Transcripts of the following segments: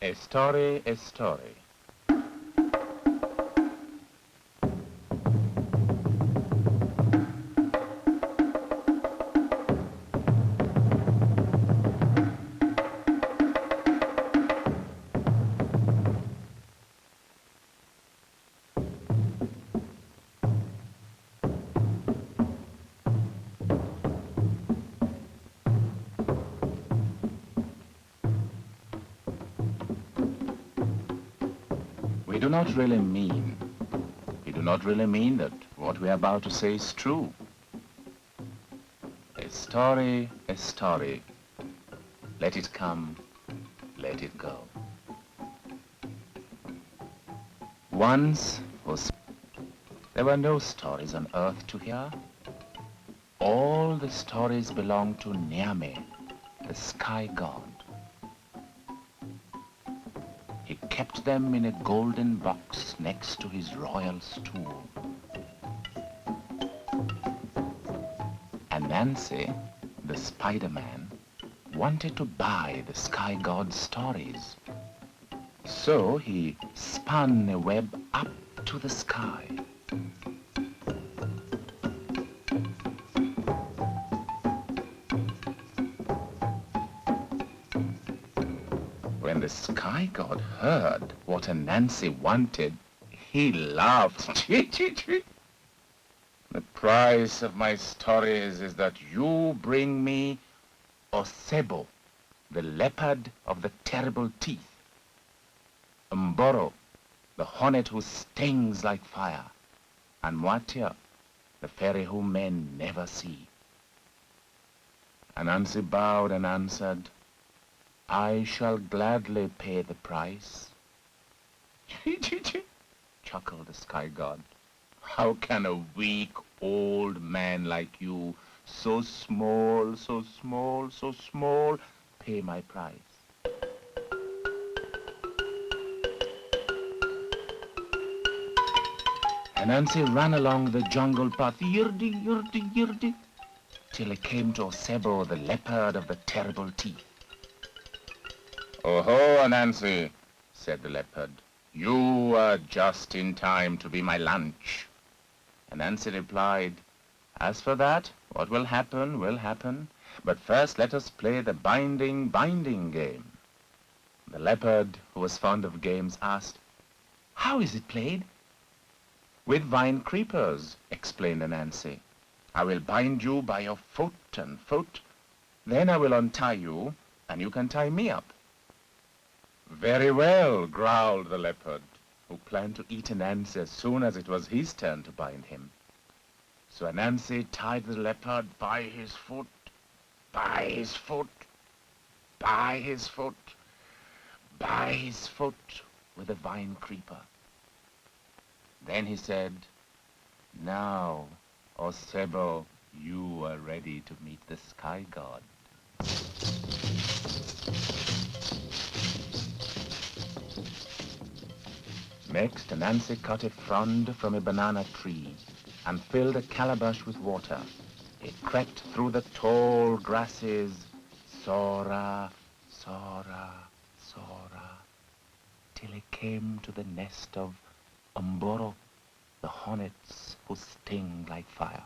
A story, a story. We do not really mean that what we are about to say is true. A story, a story. Let it come, let it go. Once there were no stories on earth to hear. All the stories belong to Niame, the sky god. He kept them in a golden box next to his royal stool. And Nancy, the Spider-Man, wanted to buy the sky god's stories. So he spun a web up to the sky. When the sky god heard what Nancy wanted, he laughed. The price of my stories is that you bring me Osebo, the leopard of the terrible teeth, Mboro, the hornet who stings like fire, and Mwatia, the fairy whom men never see. Anansi bowed and answered, I shall gladly pay the price. Chuckled the sky god. How can a weak old man like you, so small, so small, so small, pay my price? Anansi ran along the jungle path, yirdi, yirdi, yirdi, till he came to Osebo, the leopard of the terrible teeth. Oh-ho, Anansi, said the leopard. You are just in time to be my lunch. Anansi replied, as for that, what will happen, will happen. But first let us play the binding game. The leopard, who was fond of games, asked, how is it played? With vine creepers, explained Anansi. I will bind you by your foot and foot. Then I will untie you, and you can tie me up. Very well, growled the leopard, who planned to eat Anansi as soon as it was his turn to bind him. So Anansi tied the leopard by his foot, by his foot, by his foot, by his foot with a vine creeper. Then he said, now, Osebo, you are ready to meet the sky god. Next, Anansi cut a frond from a banana tree and filled a calabash with water. It crept through the tall grasses, Sora, Sora, Sora, till it came to the nest of Mboro, the hornets who sting like fire.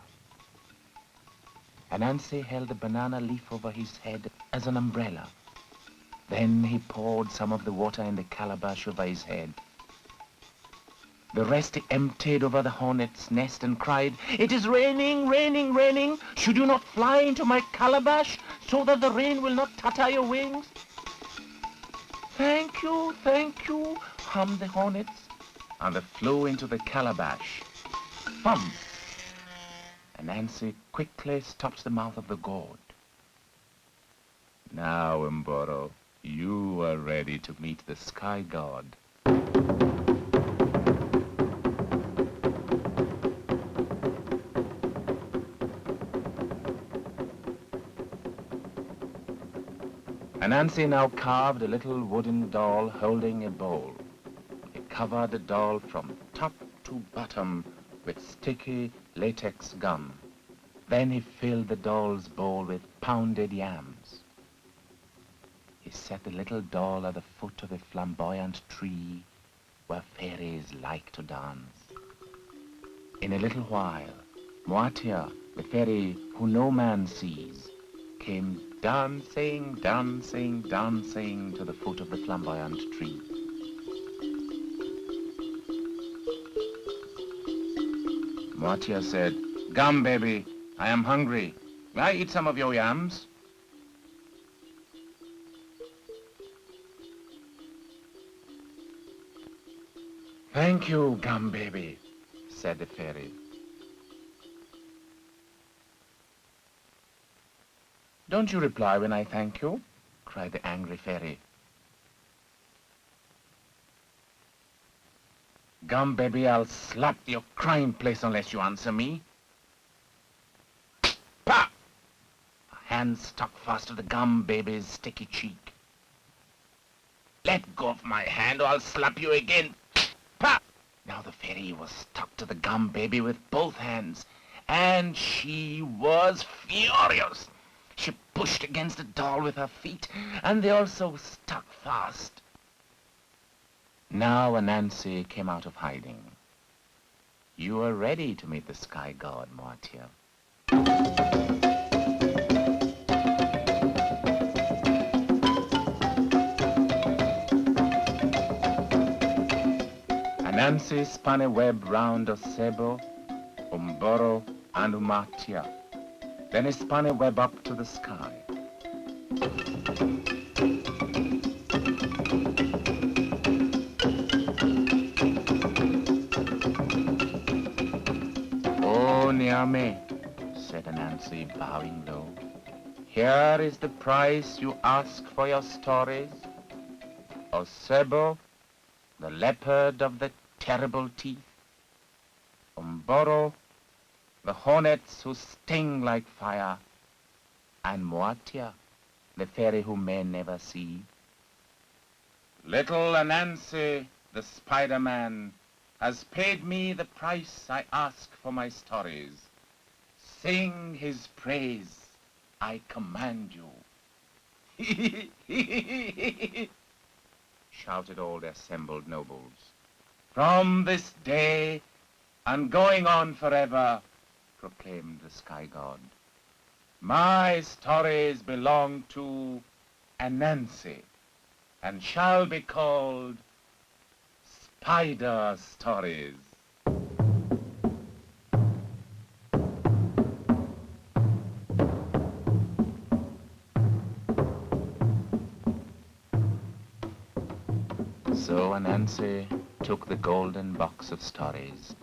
Anansi held the banana leaf over his head as an umbrella. Then he poured some of the water in the calabash over his head. The rest he emptied over the hornet's nest and cried, it is raining, raining, raining. Should you not fly into my calabash so that the rain will not tatter your wings? Thank you, hummed the hornets, and they flew into the calabash. Thump! Anansi quickly stopped the mouth of the gourd. Now, Mboro, you are ready to meet the sky god. Anansi now carved a little wooden doll holding a bowl. He covered the doll from top to bottom with sticky latex gum. Then he filled the doll's bowl with pounded yams. He set the little doll at the foot of a flamboyant tree where fairies like to dance. In a little while, Moatia, the fairy who no man sees, came dancing, dancing, dancing to the foot of the flamboyant tree. Moatia said, "Come, baby, I am hungry. May I eat some of your yams?" "Thank you, Gum Baby," said the fairy. "Don't you reply when I thank you?" cried the angry fairy. "Gum Baby, I'll slap your crying place unless you answer me." Pa! A hand stuck fast to the Gum Baby's sticky cheek. "Let go of my hand or I'll slap you again. Pa!" Now the fairy was stuck to the Gum Baby with both hands, and she was furious. She pushed against the doll with her feet, and they also stuck fast. Now Anansi came out of hiding. "You are ready to meet the sky god, Moatia." Anansi spun a web round Osebo, Umboro, and Umatia. Then he spun a web up to the sky. "Oh, Niame," said Anansi, bowing low, "here is the price you ask for your stories. Osebo, the leopard of the terrible teeth. Umboro, the hornets who sting like fire. And Moatia, the fairy who men never see. Little Anansi, the Spider-Man, has paid me the price I ask for my stories. Sing his praise, I command you." shouted all the assembled nobles. "From this day and going on forever," proclaimed the sky god, "my stories belong to Anansi and shall be called Spider Stories." So Anansi took the golden box of stories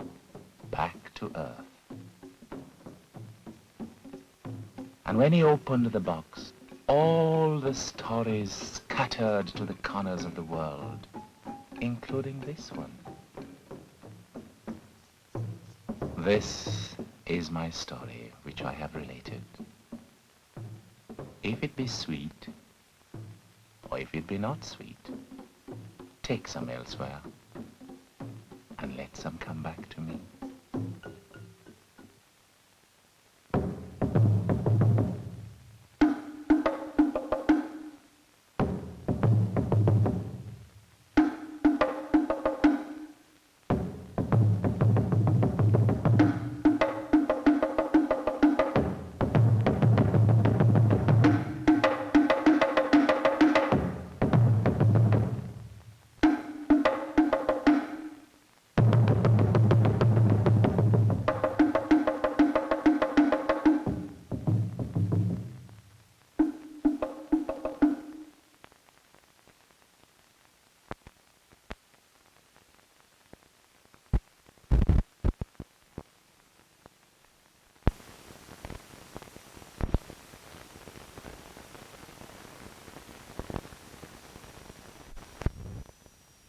back to Earth. And when he opened the box, all the stories scattered to the corners of the world, including this one. This is my story, which I have related. If it be sweet, or if it be not sweet, take some elsewhere, and let some come back to me.